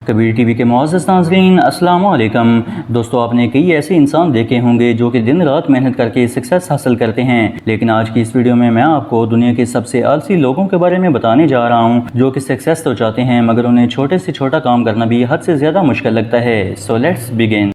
Kabir TV के मुअज़्ज़ज़ नाज़रीन, अस्सलाम वालेकुम। दोस्तों, आपने कई ऐसे इंसान देखे होंगे जो कि दिन रात मेहनत करके सक्सेस हासिल करते हैं, लेकिन आज की इस वीडियो में मैं आपको दुनिया के सबसे आलसी लोगों के बारे में बताने जा रहा हूं, जो कि सक्सेस तो चाहते हैं मगर उन्हें छोटे से छोटा काम करना भी हद से ज़्यादा मुश्किल लगता है। So let's begin.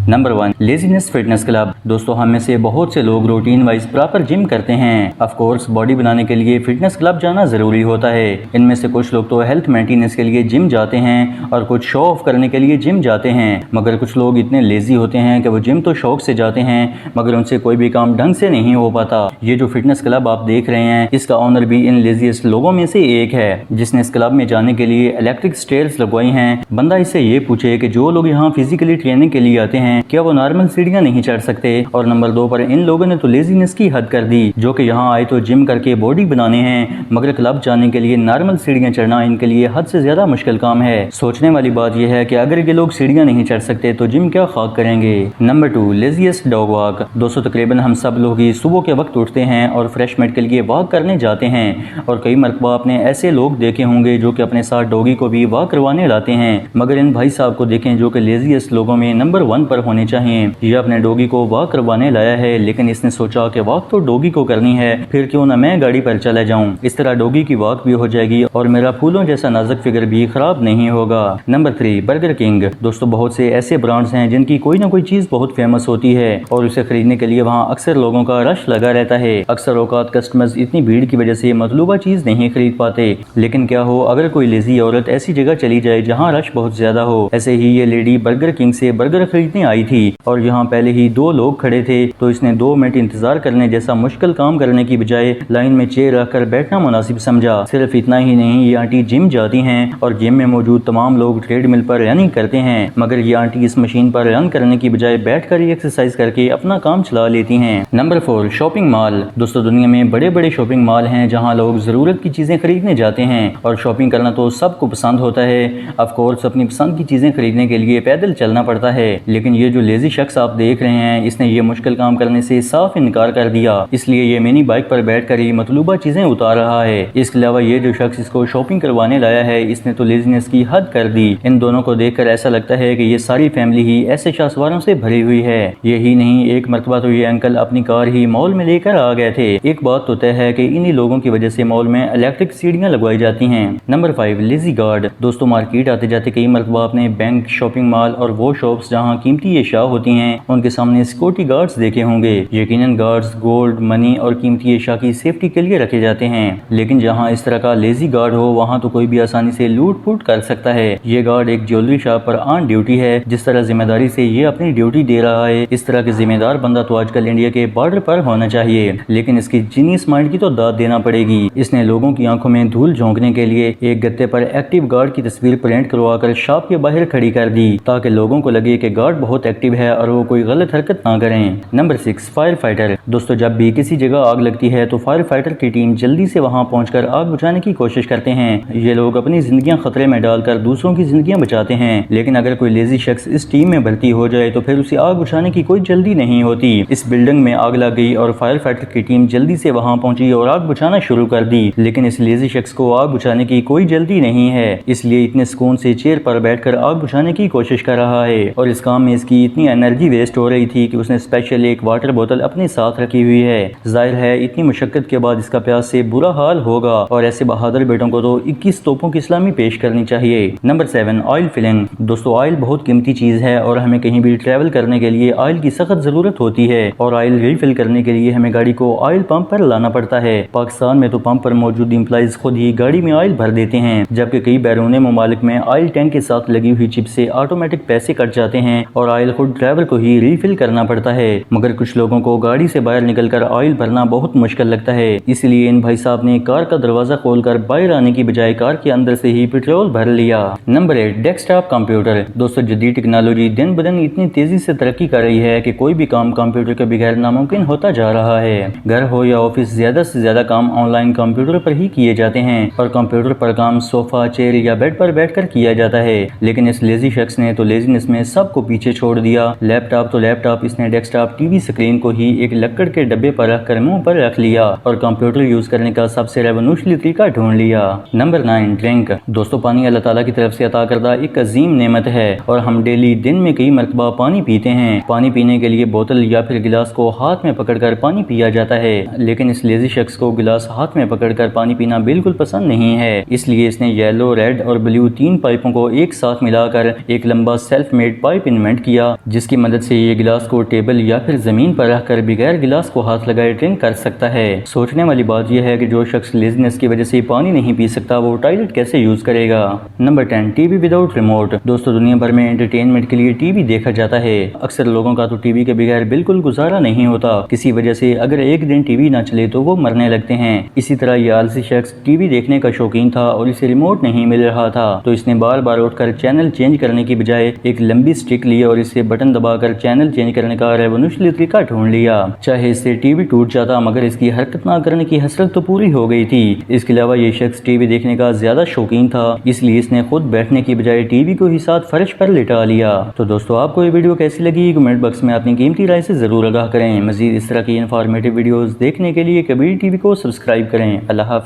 Number 1, laziness fitness club. दोस्तों, हम में से बहुत से लोग रूटीन वाइज प्रॉपर जिम करते हैं। ऑफ कोर्स बॉडी बनाने के लिए फिटनेस क्लब जाना ज़रूरी होता है। इनमें से कुछ लोग तो हेल्थ मेंटेनेंस के लिए जिम जाते हैं और कुछ शो ऑफ करने के लिए जिम जाते हैं, मगर कुछ लोग इतने लेजी होते हैं कि वो जिम तो शौक से जाते हैं मगर उनसे कोई भी काम ढंग से नहीं हो पाता। ये जो फिटनेस क्लब आप देख रहे हैं, इसका ऑनर भी इन लेजीएस्ट लोगों में से एक है, जिसने इस क्लब में जाने के लिए इलेक्ट्रिक स्टेयर्स लगवाई हैं। बंदा इससे ये पूछे कि जो लोग यहाँ फिजिकली ट्रेनिंग के लिए आते हैं क्या वो नॉर्मल सीढ़ियां नहीं चढ़ सकते। और नंबर 2 पर इन लोगों ने तो लेजीनेस की हद कर दी, जो कि यहाँ आए तो जिम करके बॉडी बनाने हैं मगर क्लब जाने के लिए नॉर्मल सीढ़ियां चढ़ना इनके लिए हद से ज्यादा मुश्किल काम है। सोचने वाली बात यह है कि अगर ये लोग सीढ़ियां नहीं चढ़ सकते तो जिम क्या खाक करेंगे। Number 2, laziest dog walk. दोस्तों, तकरीबन हम सब लोग ही सुबह के वक्त उठते हैं और फ्रेश मिनट के लिए वॉक करने जाते हैं, और कई मरतबा आपने ऐसे लोग देखे होंगे जो कि अपने साथ डॉगी को भी वॉक करवाने लाते हैं। मगर इन भाई साहब को देखें जो कि लेजीएस्ट लोगों में नंबर 1 पर होने चाहिए। ये अपने डॉगी को वॉक करवाने लाया है, लेकिन इसने सोचा कि वॉक तो डॉगी को करनी है, फिर क्यों ना मैं गाड़ी पर चला जाऊं। इस तरह डॉगी की वॉक भी हो जाएगी और मेरा फूलों जैसा नाजुक फिगर भी खराब नहीं होगा। Number 3, burger king. दोस्तों, बहुत से ऐसे ब्रांड्स हैं जिनकी कोई ना कोई चीज बहुत फेमस होती है और उसे खरीदने के लिए वहाँ अक्सर लोगों का रश लगा रहता है। अक्सर औकात कस्टमर्स इतनी भीड़ की वजह से मतलूबा चीज नहीं खरीद पाते, लेकिन क्या हो अगर कोई लेजी औरत ऐसी जगह चली जाए जहाँ रश बहुत ज्यादा हो। ऐसे ही ये लेडी बर्गर किंग से बर्गर खरीदने आई थी और यहाँ पहले ही 2 लोग खड़े थे, तो इसने 2 मिनट इंतजार करने जैसा मुश्किल काम करने की बजाय लाइन में चेयर रखकर बैठना मुनासिब समझा। सिर्फ इतना ही नहीं, ये आंटी जिम जाती हैं और जिम में मौजूद तमाम लोग ट्रेडमिल पर रनिंग करते हैं, मगर ये आंटी इस मशीन पर रन करने की बजाय बैठकर ही एक्सरसाइज करके अपना काम चला लेती हैं। Number 4, shopping mall. दोस्तों, दुनिया में बड़े बड़े शॉपिंग मॉल हैं जहाँ लोग जरूरत की चीजें खरीदने जाते हैं, और शॉपिंग करना तो सबको पसंद होता है। ऑफ कोर्स अपनी पसंद की चीजें खरीदने के लिए पैदल चलना पड़ता है, लेकिन ये जो लेजी शख्स आप देख रहे हैं, इसने ये मुश्किल काम करने से साफ इनकार कर दिया, इसलिए ये मिनी बाइक पर बैठकर ही मतलूबा चीजें उतार रहा है। इसके अलावा ये जो शख्स इसको शॉपिंग करवाने लाया है, इसने तो लेजीनेस की हद कर दी। इन दोनों को देखकर ऐसा लगता है कि ये सारी फैमिली ही ऐसे शासवारों से भरी हुई है। यही नहीं, एक मरतबा तो ये अंकल अपनी कार ही मॉल में लेकर आ गए थे। एक बात तो तय है कि इन्हीं लोगों की वजह से मॉल में इलेक्ट्रिक सीढ़ियां लगवाई जाती हैं। Number 5, lazy guard. दोस्तों, मार्केट आते जाते कई मरतबा अपने बैंक, शॉपिंग मॉल और वो शॉप्स जहाँ कीमती अशिया होती हैं उनके सामने सिक्योरिटी गार्ड्स देखे होंगे। यकीनन गार्ड्स गोल्ड, मनी और कीमती अशिया की सेफ्टी के लिए रखे जाते हैं, लेकिन जहां इस तरह का लेजी गार्ड हो वहां तो कोई भी आसानी से लूट फूट कर सकता है। ये गार्ड एक ज्वेलरी शॉप पर ऑन ड्यूटी है। जिस तरह जिम्मेदारी से ये अपनी ड्यूटी दे रहा है, इस तरह के जिम्मेदार बंदा तो आजकल इंडिया के बॉर्डर पर होना चाहिए, लेकिन इसकी जीनियस माइंड की तो दाद देना पड़ेगी। इसने लोगों की आंखों में धूल झोंकने के लिए एक गत्ते पर एक्टिव गार्ड की तस्वीर प्रिंट करवाकर शॉप के बाहर खड़ी कर दी, ताकि लोगों को लगे कि गार्ड बहुत एक्टिव है और वो कोई गलत हरकत ना करें। Number 6, fire fighter. दोस्तों, जब भी किसी जगह आग लगती है तो फायर फाइटर की टीम जल्दी से वहां पहुंचकर आग बुझाने की कोशिश करते हैं। ये लोग अपनी जिंदगियां खतरे में डालकर दूसरों की जिंदगियां बचाते हैं, लेकिन अगर कोई लेजी शख्स इस टीम में भर्ती हो जाए तो फिर उसे आग बुझाने की कोई जल्दी नहीं होती। इस बिल्डिंग में आग लग गई और फायर फाइटर की टीम जल्दी से वहां पहुंची और आग बुझाना शुरू कर दी, लेकिन इस लेजी शख्स को आग बुझाने की कोई जल्दी नहीं है, इसलिए इतने सुकून से चेयर पर बैठकर आग बुझाने की कोशिश कर रहा है। और इस काम में इसकी इतनी एनर्जी वेस्ट हो रही थी कि उसने स्पेशल एक वाटर बोतल अपने साथ रखी हुई है। जाहिर है इतनी मुशक्कत के बाद इसका प्यास से बुरा हाल होगा, और ऐसे बहादुर बेटों को तो 21 तोपों की इस्लामी पेश करनी चाहिए। Number 7, oil filling. दोस्तों, ऑयल बहुत कीमती चीज है और हमें कहीं भी ट्रैवल करने के लिए ऑयल की सख्त जरूरत होती है, और ऑयल रिफिल करने के लिए हमें गाड़ी को ऑयल पंप पर लाना पड़ता है। पाकिस्तान में तो पंप पर मौजूद एम्प्लॉइज खुद ही गाड़ी में ऑयल भर देते हैं, जबकि कई बैरूनी ममालिक में ऑयल टैंक के साथ लगी हुई चिप से ऑटोमेटिक पैसे कट जाते हैं और ऑयल खुद ड्राइवर को ही रिफिल करना पड़ता है। मगर कुछ लोगों को गाड़ी से बाहर निकलकर ऑयल भरना बहुत मुश्किल लगता है, इसलिए इन भाई साहब ने कार का दरवाजा खोलकर बाहर आने की बजाय कार के अंदर से ही पेट्रोल भर लिया। Number 8, desktop computer. दोस्तों, जदीद टेक्नोलॉजी दिन ब दिन इतनी तेजी से तरक्की कर रही है कि कोई भी काम कंप्यूटर के बगैर नामुमकिन होता जा रहा है। घर हो या ऑफिस, ज्यादा से ज्यादा काम ऑनलाइन कंप्यूटर पर ही किए जाते हैं और कंप्यूटर पर काम सोफा, चेयर या बेड पर बैठकर किया जाता है। लेकिन इस लेजी शख्स ने तो लेजीनेस में सबको पीछे छोड़ छोड़ दिया। लैपटॉप तो लैपटॉप, इसने डेस्कटॉप टीवी स्क्रीन को ही एक लकड़ के डब्बे पर रखकर मुंह पर रख लिया और कंप्यूटर यूज करने का सबसे रेवोल्यूशनरी तरीका ढूंढ लिया। Number 9, drink. दोस्तों, पानी अल्लाह ताला की तरफ से अता करदा एक अजीम नेमत है और हम डेली दिन में कई मरतबा पानी पीते हैं। पानी पीने के लिए बोतल या फिर गिलास को हाथ में पकड़कर पानी पिया जाता है, लेकिन इस लेजी शख्स को गिलास हाथ में पकड़कर पानी पीना बिल्कुल पसंद नहीं है। इसलिए इसने येलो, रेड और ब्लू 3 पाइपों को एक साथ मिलाकर एक लंबा सेल्फ मेड पाइप इन्वेंट किया, जिसकी मदद से ये गिलास को टेबल या फिर जमीन पर रखकर बगैर गिलास को हाथ लगाए ड्रिंक कर सकता है। सोचने वाली बात यह है कि जो शख्स लेजीनेस की वजह से पानी नहीं पी सकता वो टॉयलेट कैसे यूज करेगा। Number 10, TV without remote. दोस्तों, दुनिया भर में एंटरटेनमेंट के लिए टीवी देखा जाता है। अक्सर लोगों का तो टीवी के बगैर बिल्कुल गुजारा नहीं होता। किसी वजह से अगर एक दिन टीवी ना चले तो वो मरने लगते हैं। इसी तरह ये आलसी शख्स टीवी देखने का शौकीन था और इसे रिमोट नहीं मिल रहा था, तो इसने बार बार उठकर चैनल चेंज करने की बजाय एक लंबी स्टिक ली और इससे बटन दबाकर चैनल चेंज करने का रेवोल्यूशनरी तरीका ढूंढ लिया। चाहे इससे टीवी टूट जाता मगर इसकी हरकत ना करने की हसरत तो पूरी हो गई थी। इसके अलावा ये शख्स टीवी देखने का ज्यादा शौकीन था, इसलिए इसने खुद बैठने की बजाय टीवी को ही साथ फर्श पर लिटा लिया। तो दोस्तों, आपको ये वीडियो कैसी लगी कमेंट बॉक्स में अपनी कीमती राय से जरूर आगाह करें। मजीद इस तरह की इंफॉर्मेटिव वीडियोस देखने के लिए कबीर टीवी को सब्सक्राइब करें। अल्लाह हाफिज़।